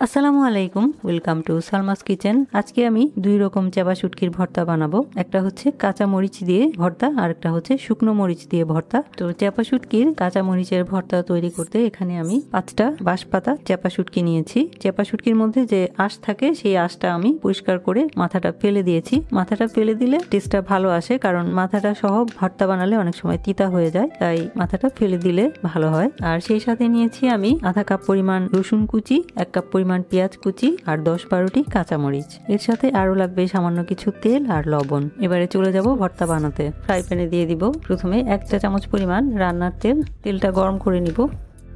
আসসালামু আলাইকুম, welcome to Salma's kitchen. আজকে আমি দুই রকম চেপা শুটকির ভর্তা বানাবো। একটা হচ্ছে কাঁচা মরিচ দিয়ে ভর্তা আর একটা হচ্ছে শুকনো মরিচ দিয়ে ভর্তা। তো চেপা শুটকির কাঁচা মরিচের ভর্তা তৈরি করতে এখানে আমি 5টা বাঁশপাতা চেপা শুটকি নিয়েছি। চেপা শুটকির মধ্যে যে আঁশ থাকে সেই আঁশটা আমি পরিষ্কার করে মাথাটা ফেলে দিয়েছি। মাথাটা ফেলে দিলে টেস্টটা ভালো আসে, কারণ মাথাটা সহ ভর্তা বানালে অনেক সময় তিতা হয়ে যায়, তাই মাথাটা ফেলে দিলে ভালো হয়। আর সেই সাথে নিয়েছি আমি আধা কাপ পরিমাণ রসুন কুচি, 1 কাপ পরিমাণ পেঁয়াজ কুচি আর 10-12টি কাঁচামরিচ। এর সাথে আরো লাগবে সামান্য কিছু তেল আর লবণ। এবারে চলে যাব ভর্তা বানাতে। ফ্রাই প্যানে দিয়ে দিব প্রথমে 1 চা চামচ পরিমাণ রান্নার তেল। তেলটা গরম করে নিব।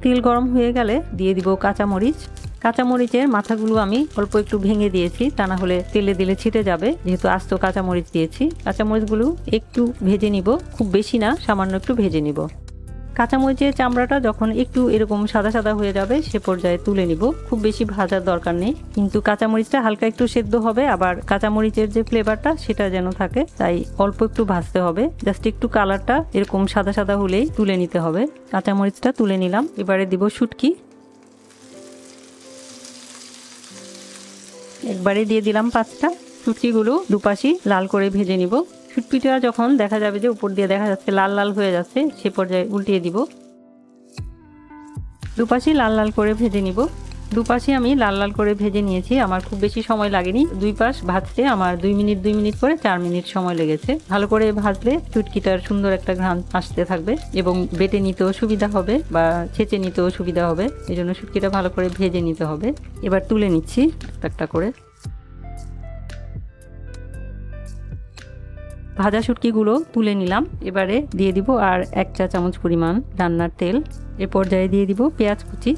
তেল গরম হয়ে গেলে দিয়ে দিব কাঁচামরিচ। কাঁচামরিচের মাথাগুলো আমি অল্প একটু ভেঙে দিয়েছি, তা না হলে তেলে দিলে ছিটে যাবে, যেহেতু আস্ত কাঁচামরিচ দিয়েছি। কাঁচামরিচগুলো একটু ভেজে নিব, খুব বেশি না, সামান্য একটু ভেজে নিব। কাঁচামরিচের চামড়াটা যখন একটু এরকম সাদা সাদা হয়ে যাবে সে পর্যায়ে তুলে নিব। খুব বেশি ভাজার দরকার নেই, কিন্তু কাঁচামরিচটা হালকা একটু সেদ্ধ হবে, আবার কাঁচামরিচের যে ফ্লেভারটা সেটা যেন থাকে, তাই অল্প একটু ভাজতে হবে। জাস্ট একটু কালারটা এরকম সাদা সাদা হলেই তুলে নিতে হবে। কাঁচামরিচটা তুলে নিলাম। এবারে দিব শুটকি। একবারে দিয়ে দিলাম 5টা। শুটকিগুলো দুপাশই লাল করে ভেজে নিব। শুটকিটা যখন দেখা যাবে যে উপর দিয়ে দেখা যাচ্ছে লাল লাল হয়ে যাচ্ছে, সে পর্যায়ে উল্টিয়ে দিব। দুপাশই লাল লাল করে ভেজে নিব। দুপাশে আমি লাল লাল করে ভেজে নিয়েছি। আমার খুব বেশি সময় লাগেনি, দুই পাশ ভাজতে আমার 2 মিনিট করে 4 মিনিট সময় লেগেছে। ভালো করে ভাজলে শুটকিটার সুন্দর একটা ঘ্রাণ আসতে থাকবে এবং বেটে নিতেও সুবিধা হবে বা ছেঁচে নিতেও সুবিধা হবে। এই জন্য শুটকিটা ভালো করে ভেজে নিতে হবে। এবার তুলে নিচ্ছি একটা করে। ভাজা শুটকিগুলো তুলে নিলাম। এবারে দিয়ে দিব আর 1 চা চামচ পরিমাণ রান্নার তেল। এ পর্যায়ে দিয়ে দিব পেঁয়াজ কুচি।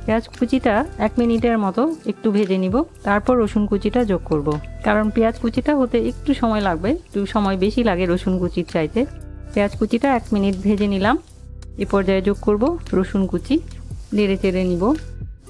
পেঁয়াজ কুচিটা 1 মিনিটের মতো একটু ভেজে নিব। তারপর রসুন কুচিটা যোগ করব, কারণ পেঁয়াজ কুচিটা হতে একটু সময় লাগবে, একটু সময় বেশি লাগে রসুন কুচির চাইতে। পেঁয়াজ কুচিটা 1 মিনিট ভেজে নিলাম। এ পর্যায়ে যোগ করব রসুন কুচি। নেড়ে চেড়ে নিব।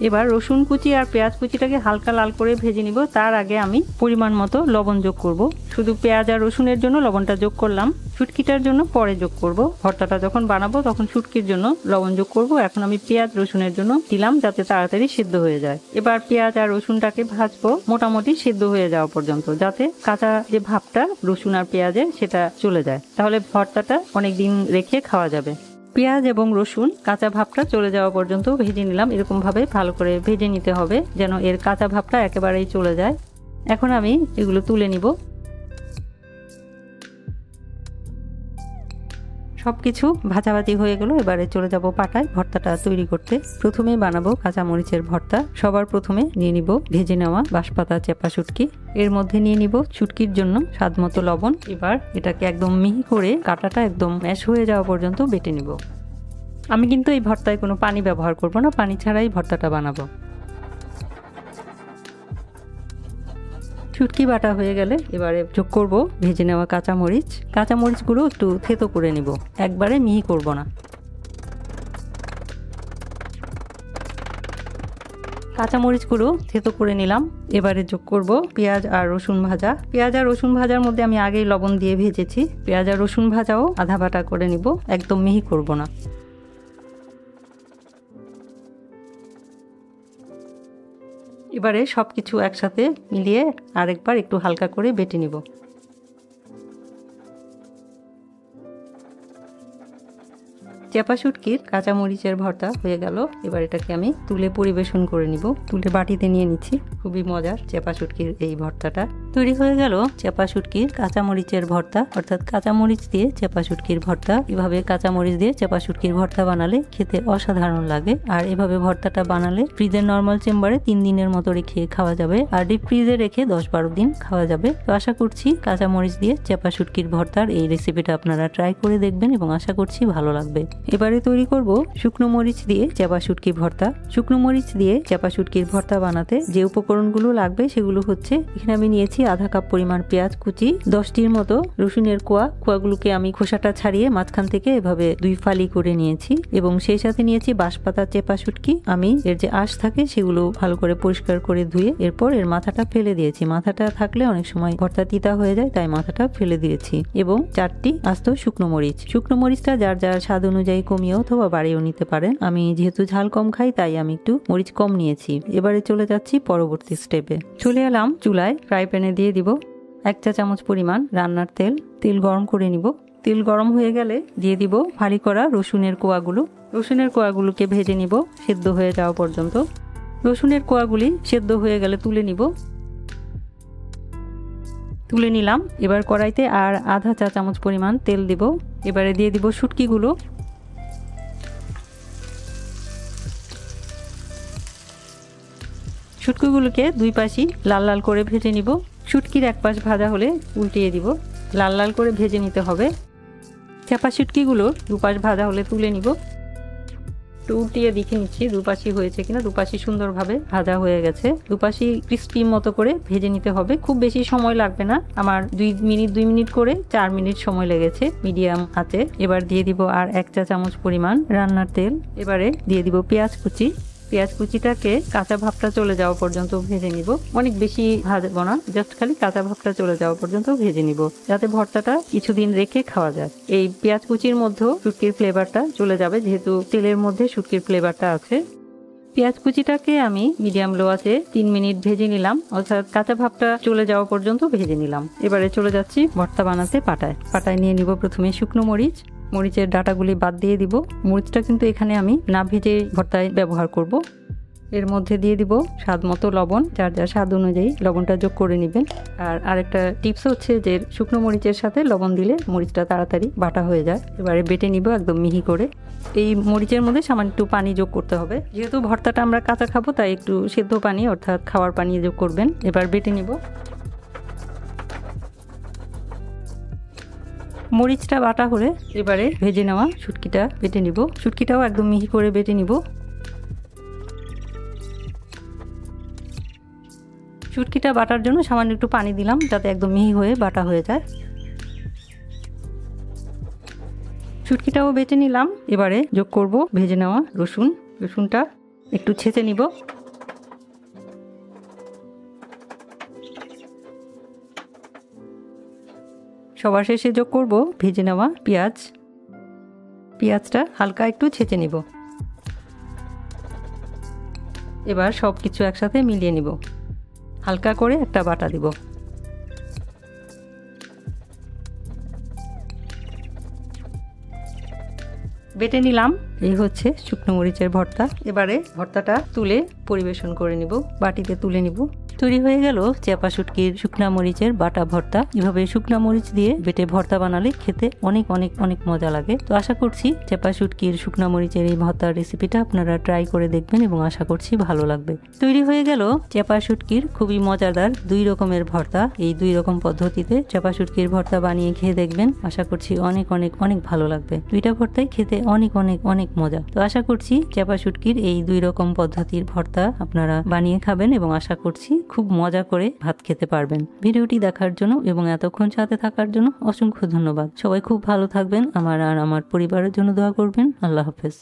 এবার রসুন কুচি আর পেঁয়াজ কুচিটাকে হালকা লাল করে ভেজে নিব। তার আগে আমি পরিমাণ মতো লবণ যোগ করব। শুধু পেঁয়াজ আর রসুনের জন্য লবণটা যোগ করলাম, শুটকিটার জন্য পরে যোগ করব। ভর্তাটা যখন বানাবো তখন শুটকির জন্য লবণ যোগ করব। এখন আমি পেঁয়াজ রসুনের জন্য দিলাম, যাতে তাড়াতাড়ি সিদ্ধ হয়ে যায়। এবার পেঁয়াজ আর রসুনটাকে ভাজবো মোটামুটি সিদ্ধ হয়ে যাওয়া পর্যন্ত, যাতে কাঁচা যে ভাবটা রসুন আর পেঁয়াজের সেটা চলে যায়। তাহলে ভর্তাটা অনেকদিন রেখে খাওয়া যাবে। পেঁয়াজ এবং রসুন কাঁচা ভাবটা চলে যাওয়া পর্যন্ত ভেজে নিলাম। এরকম ভাবে ভালো করে ভেজে নিতে হবে যেন এর কাঁচা ভাবটা একেবারেই চলে যায়। এখন আমি এগুলো তুলে নিব। সবকিছু ভাজাভাজি হয়ে গেল। এবারে চলে যাব পাটায় ভর্তাটা তৈরি করতে। প্রথমে বানাবো কাঁচামরিচের ভর্তা। সবার প্রথমে নিয়ে নিব ভেজে নেওয়া বাঁশপাতা চেপা শুটকি। এর মধ্যে নিয়ে নিব শুটকির জন্য স্বাদমতো লবণ। এবার এটাকে একদম মিহি করে কাঁটাটা একদম ম্যাশ হয়ে যাওয়া পর্যন্ত বেটে নিব। আমি কিন্তু এই ভর্তায় কোনো পানি ব্যবহার করব না, পানি ছাড়াই ভর্তাটা বানাবো। শুটকি বাটা হয়ে গেলে এবারে যোগ করব ভেজে নেওয়া কাঁচামরিচ। কাঁচামরিচগুলো একটু থেতো করে নিব, একবারে মিহি করব না। কাঁচামরিচগুলো থেতো করে নিলাম। এবারে যোগ করব পেঁয়াজ আর রসুন ভাজা। পেঁয়াজ আর রসুন ভাজার মধ্যে আমি আগেই লবণ দিয়ে ভেজেছি। পেঁয়াজ আর রসুন ভাজাও আধা বাটা করে নিব, একদম মিহি করব না। এবারে সবকিছু একসাথে মিলিয়ে আরেকবার একটু হালকা করে বেটে নিব। চেপা শুটকির কাঁচামরিচের ভর্তা হয়ে গেল। এবার এটাকে আমি তুলে পরিবেশন করে নিব। তুলে বাটিতে নিয়ে নিচ্ছি। খুবই মজার চেপা শুটকির এই ভর্তাটা তৈরি হয়ে গেল। চেপা শুটকির কাঁচামরিচের ভর্তা, অর্থাৎ কাঁচামরিচ দিয়ে চেপা শুটকির ভর্তা। এভাবে কাঁচামরিচ দিয়ে চেপা শুটকির ভর্তা বানালে খেতে অসাধারণ লাগে। আর এভাবে ভর্তাটা বানালে ফ্রিজের নর্মাল চেম্বারে 3 দিনের মতো রেখে খাওয়া যাবে, আর ডিপ ফ্রিজে রেখে 10-12 দিন খাওয়া যাবে। তো আশা করছি কাঁচামরিচ দিয়ে চেপা শুটকির ভর্তার এই রেসিপিটা আপনারা ট্রাই করে দেখবেন এবং আশা করছি ভালো লাগবে। এবারে তৈরি করব শুকনো মরিচ দিয়ে চেপা শুটকি ভর্তা। শুকনো মরিচ দিয়ে চেপা শুটকির ভর্তা বানাতে যে উপকরণ উপকরণগুলো লাগবে সেগুলো হচ্ছে, এখানে আমি নিয়েছি আধা কাপ পরিমাণ পেঁয়াজ কুচি, 10টির মতো রসুনের কোয়াগুলোকে আমি খোসাটা ছাড়িয়ে মাঝখান থেকে এভাবে 2 ফালি করে নিয়েছি, এবং সেই সাথে নিয়েছি বাঁশপাতা চেপা শুটকি। আমি এর যে আঁশ থাকে সেগুলো ভালো করে পরিষ্কার করে ধুয়ে এরপর এর মাথাটা ফেলে দিয়েছি। মাথাটা থাকলে অনেক সময় ভর্তা তিতা হয়ে যায়, তাই মাথাটা ফেলে দিয়েছি। এবং 4টি আস্ত শুকনো মরিচ। শুকনো মরিচটা যার যার স্বাদ অনুযায়ী কমিয়ে অথবা বাড়িয়েও নিতে পারেন। আমি যেহেতু ঝাল কম খাই তাই আমি একটু মরিচ কম নিয়েছি। এবারে চলে যাচ্ছি পরবর্তী স্টেপে। চলে এলাম চুলায়, ফ্রাই প্যানে দিয়ে দিব 1 চা চামচ পরিমাণ রান্নার তেল। তেল গরম করে নিব। তেল গরম হয়ে গেলে দিয়ে দিব ফালি করা রসুনের কোয়াগুলো। রসুনের কোয়াগুলোকে ভেজে নিব সেদ্ধ হয়ে যাওয়া পর্যন্ত। রসুনের কোয়াগুলি সেদ্ধ হয়ে গেলে তুলে নিব। তুলে নিলাম। এবার কড়াইতে আর আধা চা চামচ পরিমাণ তেল দিব। এবারে দিয়ে দিব শুটকিগুলো। শুটকিগুলোকে 2 পাশই লাল লাল করে ভেজে নিব। শুটকির এক পাশ ভাজা হলে উল্টিয়ে দিব। লাল লাল করে ভেজে নিতে হবে। চেপা শুটকিগুলোর 2 পাশ ভাজা হলে তুলে নিব। একটু উল্টিয়ে দেখে নিচ্ছি 2 পাশই হয়েছে কিনা। 2 পাশই সুন্দরভাবে ভাজা হয়ে গেছে। 2 পাশই ক্রিস্পি মতো করে ভেজে নিতে হবে। খুব বেশি সময় লাগবে না, আমার 2 মিনিট করে 4 মিনিট সময় লেগেছে মিডিয়াম আঁচে। এবার দিয়ে দিব আর 1 চা চামচ পরিমাণ রান্নার তেল। এবারে দিয়ে দিব পেঁয়াজ কুচি। পেঁয়াজ কুচিটাকে কাঁচা ভাবটা চলে যাওয়া পর্যন্ত ভেজে নিব। অনেক বেশি ভাজবো না, জাস্ট খালি কাঁচা ভাবটা চলে যাওয়া পর্যন্ত ভেজে নিব, যাতে ভর্তাটা কিছুদিন রেখে খাওয়া যায়। এই পেঁয়াজ কুচির মধ্যেও শুটকির ফ্লেভারটা চলে যাবে, যেহেতু তেলের মধ্যে শুটকির ফ্লেভারটা আছে। পেঁয়াজ কুচিটাকে আমি মিডিয়াম লো আছে 3 মিনিট ভেজে নিলাম, অর্থাৎ কাঁচা ভাবটা চলে যাওয়া পর্যন্ত ভেজে নিলাম। এবারে চলে যাচ্ছি ভর্তা বানাতে পাটায় নিয়ে নিব প্রথমে শুকনো মরিচ। মরিচের ডাটাগুলি বাদ দিয়ে দিব। মরিচটা কিন্তু এখানে আমি না ভেজে ভর্তায় ব্যবহার করব। এর মধ্যে দিয়ে দিব স্বাদ মতো লবণ, যার যার স্বাদ অনুযায়ী লবণটা যোগ করে নেবেন। আর আরেকটা টিপস হচ্ছে যে শুকনো মরিচের সাথে লবণ দিলে মরিচটা তাড়াতাড়ি বাটা হয়ে যায়। এবারে বেটে নিব একদম মিহি করে। এই মরিচের মধ্যে সামান্য একটু পানি যোগ করতে হবে, যেহেতু ভর্তাটা আমরা কাঁচা খাবো তাই একটু সেদ্ধ পানি অর্থাৎ খাওয়ার পানি যোগ করবেন। এবার বেটে নিব। মরিচটা বাটা হলে এবারে ভেজে নেওয়া শুটকিটা বেটে নিব। শুটকিটাও একদম মিহি করে বেটে নিব। শুটকিটা বাটার জন্য সামান্য একটু পানি দিলাম, যাতে একদম মিহি হয়ে বাটা হয়ে যায়। শুটকিটাও বেটে নিলাম। এবারে যোগ করব ভেজে নেওয়া রসুনটা একটু ছেঁচে নিব। সবার শেষে যোগ করব ভেজে নেওয়া পেঁয়াজটা হালকা একটু ছেঁচে নিব। এবার সব কিছু একসাথে মিলিয়ে নিব। হালকা করে একটা বাটা দিব। বেটে নিলাম। এই হচ্ছে শুকনো মরিচের ভর্তা। এবারে ভর্তাটা তুলে পরিবেশন করে নিব, বাটিতে তুলে নিব। তৈরি হয়ে গেল চেপা শুটকির শুকনা মরিচের বাটা ভর্তা। এভাবে শুকনা মরিচ দিয়ে বেটে ভর্তা বানালে খেতে অনেক অনেক অনেক মজা লাগে। তো আশা করছি চেপা শুটকির শুকনা মরিচের এই ভর্তার রেসিপিটা আপনারা ট্রাই করে দেখবেন এবং আশা করছি ভালো লাগবে। তৈরি হয়ে গেল চেপা শুটকির খুবই মজাদার 2 রকমের ভর্তা। এই 2 রকম পদ্ধতিতে চেপা শুটকির ভর্তা বানিয়ে খেয়ে দেখবেন, আশা করছি অনেক অনেক অনেক ভালো লাগবে। 2টা ভর্তাই খেতে অনেক অনেক অনেক মজা। তো আশা করছি চেপা শুটকির এই 2 রকম পদ্ধতির ভর্তা আপনারা বানিয়ে খাবেন এবং আশা করছি খুব মজা করে ভাত খেতে পারবেন। ভিডিওটি দেখার জন্য এবং এতক্ষণ সাথে থাকার জন্য অসংখ্য ধন্যবাদ। সবাই খুব ভালো থাকবেন। আমার আর আমার পরিবারের জন্য দোয়া করবেন। আল্লাহ হাফেজ।